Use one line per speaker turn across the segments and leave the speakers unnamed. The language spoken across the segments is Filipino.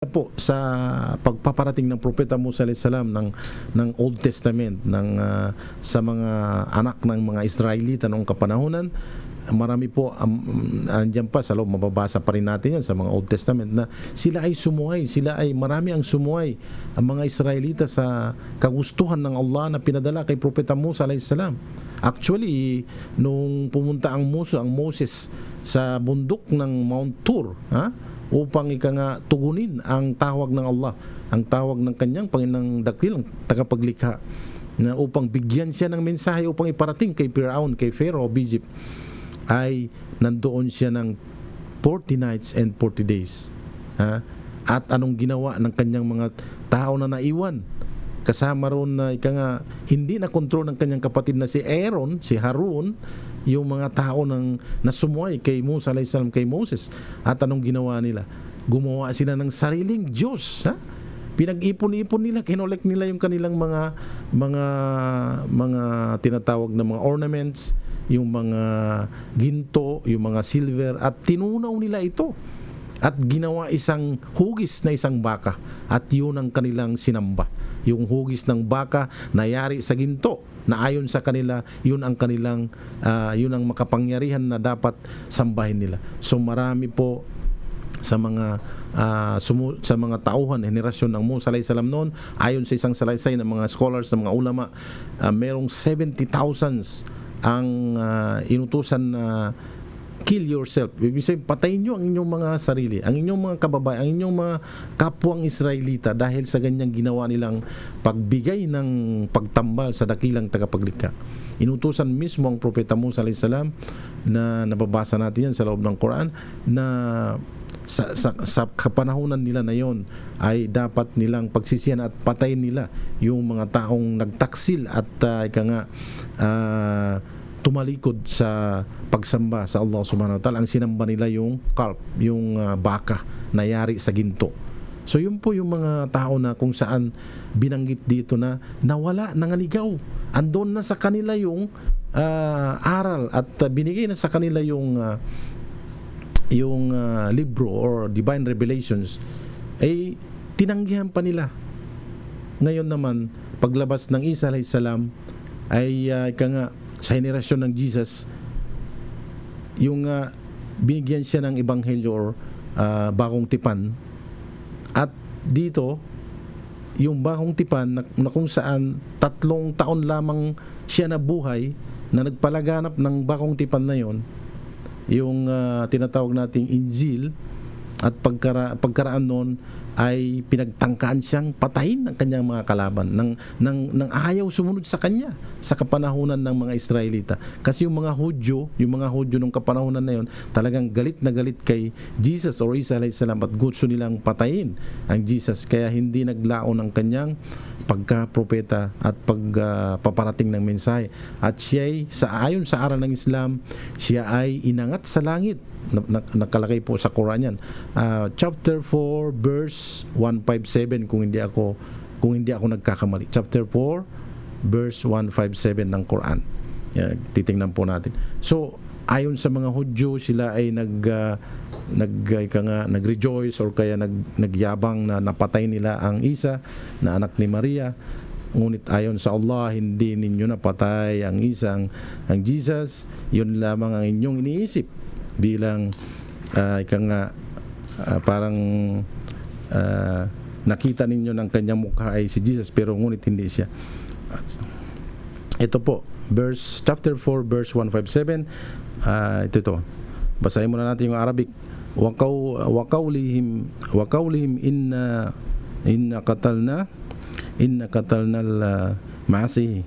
po sa pagpaparating ng propeta Musa alayhis salam ng Old Testament sa mga anak ng mga Israelita noong kapanahunan. Marami po andyan pa sa loob, mababasa pa rin natin yan sa mga Old Testament na sila ay sumuway, marami ang sumuway ang mga Israelita sa kagustuhan ng Allah na pinadala kay propeta Musa alayhis salam. Actually, nung pumunta ang Moses sa bundok ng Mount Tur, upang tugunin ang tawag ng Allah, ang tawag ng kanyang Panginoong dakilang tagapaglikha, na upang bigyan siya ng mensahe upang iparating kay Firaun, kay Pharaoh of Egypt, ay nandoon siya ng 40 nights and 40 days. At anong ginawa ng kanyang mga tao na naiwan? Kasama ron na hindi na kontrol ng kanyang kapatid na si Aaron, si Harun, yung mga tao na sumuway kay Musa alayhis salam, kay Moses. At anong ginawa nila? Gumawa sila ng sariling Diyos. Pinag-ipon-ipon nila, kinolek nila yung kanilang mga tinatawag na mga ornaments, yung mga ginto, yung mga silver, at tinunaw nila ito. At ginawa isang hugis na isang baka, at yun ang kanilang sinamba. Yung hugis ng baka na yari sa ginto, na ayon sa kanila, yun ang kanilang yun ang makapangyarihan na dapat sambahin nila. So marami po sa mga tauhan, henerasyon ng Musa alayhis salam noon, ayon sa isang salaysay ng mga scholars, ng mga ulama, merong 70,000 ang inutusan na kill yourself. Ibig sabihin, patayin nyo ang inyong mga sarili, ang inyong mga kababayan, ang inyong mga kapwang Israelita, dahil sa ganyang ginawa nilang pagbigay ng pagtambal sa dakilang tagapaglikha. Inutusan mismo ang propeta Musa alayhis salam, na nababasa natin yan sa loob ng Quran, na sa kapanahunan nila na yon ay dapat nilang pagsisihan at patayin nila yung mga taong nagtaksil at tumalikod sa pagsamba sa Allah subhanahu wa ta'ala. Ang sinamba nila yung calf, yung baka na yari sa ginto. So yun po yung mga tao na kung saan binanggit dito na nawala, nangaligaw. Andon na sa kanila yung aral, at binigay na sa kanila yung libro or divine revelations, ay tinanggihan pa nila. Ngayon naman, paglabas ng Isa alayhis salam, ay sa henerasyon ng Jesus, yung binigyan siya ng ebanghelyo or bagong tipan. At dito, yung bagong tipan na kung saan 3 taon lamang siya nabuhay, na nagpalaganap ng bagong tipan na yon, yung tinatawag nating Injil, at pagkaraan noon ay pinagtangkaan siyang patayin ng kanyang mga kalaban, ng ayaw sumunod sa kanya sa kapanahunan ng mga Israelita. Kasi yung mga Hudyo nung kapanahunan na yon, talagang galit na galit kay Jesus or Isa alayhis salam, at gusto nilang patayin ang Jesus, kaya hindi naglaon ang kanyang pagka-propeta at pagpaparating ng mensahe. At siya ay, ayon sa aral ng Islam, siya ay inangat sa langit. Nakalagay po sa Quran yan, chapter 4 verse 157, kung hindi ako nagkakamali. Chapter 4 verse 157 ng Quran. Titingnan po natin. So ayon sa mga Hudyo, sila ay nag-rejoice or kaya nagyabang na napatay nila ang Isa na anak ni Maria. Ngunit ayon sa Allah, hindi ninyo napatay ang Isa, ang Jesus. Yun lamang ang inyong iniisip bilang parang nakita ninyo ng kanyang mukha ay si Jesus, pero ngunit hindi siya. Ito po, chapter 4 verse 157. Ito. Basahin muna natin yung Arabic. Wa qawlihim inna qatalna al-masih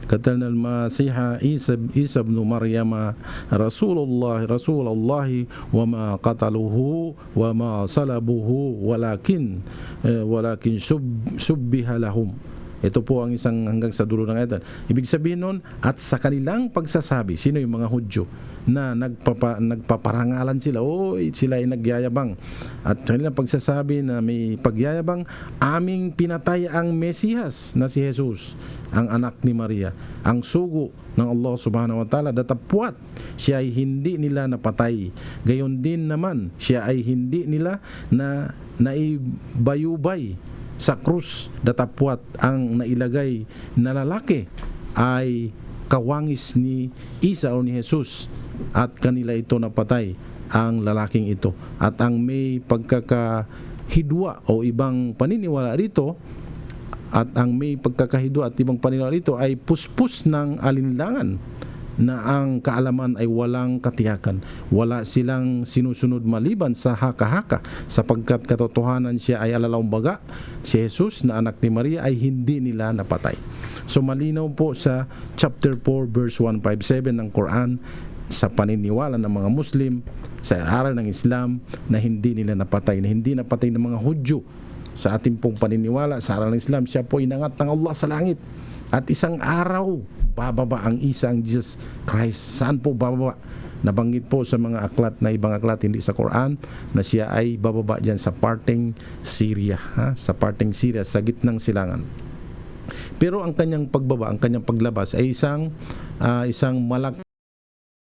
qatalna al-masiha Isa ibn Maryam Rasulullah wa ma qataluhu wa ma salabuhu walakin subbiha lahum. Ito po ang isang hanggang sa dulo ng ayat. Ibig sabihin nun, at sa kanilang pagsasabi, sino yung mga Hudyo na nagpaparangalan sila, sila ay nagyayabang. At sa kanilang pagsasabi na may pagyayabang, aming pinatay ang Mesiyas na si Jesus, ang anak ni Maria, ang sugo ng Allah subhanahu wa ta'ala, datapwat siya ay hindi nila napatay. Gayon din naman, siya ay hindi nila na naibayubay sa krus, datapwat ang nailagay na lalaki ay kawangis ni Isa o ni Jesus, at kanila ito napatay, ang lalaking ito. At ang may pagkakahidwa o ibang paniniwala rito, at ang may pagkakahidwa at ibang paniniwala rito ay puspos ng alinlangan na ang kaalaman ay walang katiyakan. Wala silang sinusunod maliban sa haka-haka, sapagkat katotohanan siya ay alalawbaga, si Jesus na anak ni Maria ay hindi nila napatay. So malinaw po sa chapter 4 verse 157 ng Quran, sa paniniwala ng mga Muslim, sa aral ng Islam, na hindi nila napatay, na hindi napatay ng mga Hudyo. Sa ating pong paniniwala sa aral ng Islam, siya po inangat ng Allah sa langit, at isang araw bababa ang Isa, ang Jesus Christ. Saan po bababa? Nabanggit po sa mga aklat na ibang aklat, hindi sa Quran, na siya ay bababa dyan sa parteng Syria, sa parteng Syria, sa gitnang silangan. Pero ang kanyang pagbaba, ang kanyang paglabas ay isang malaki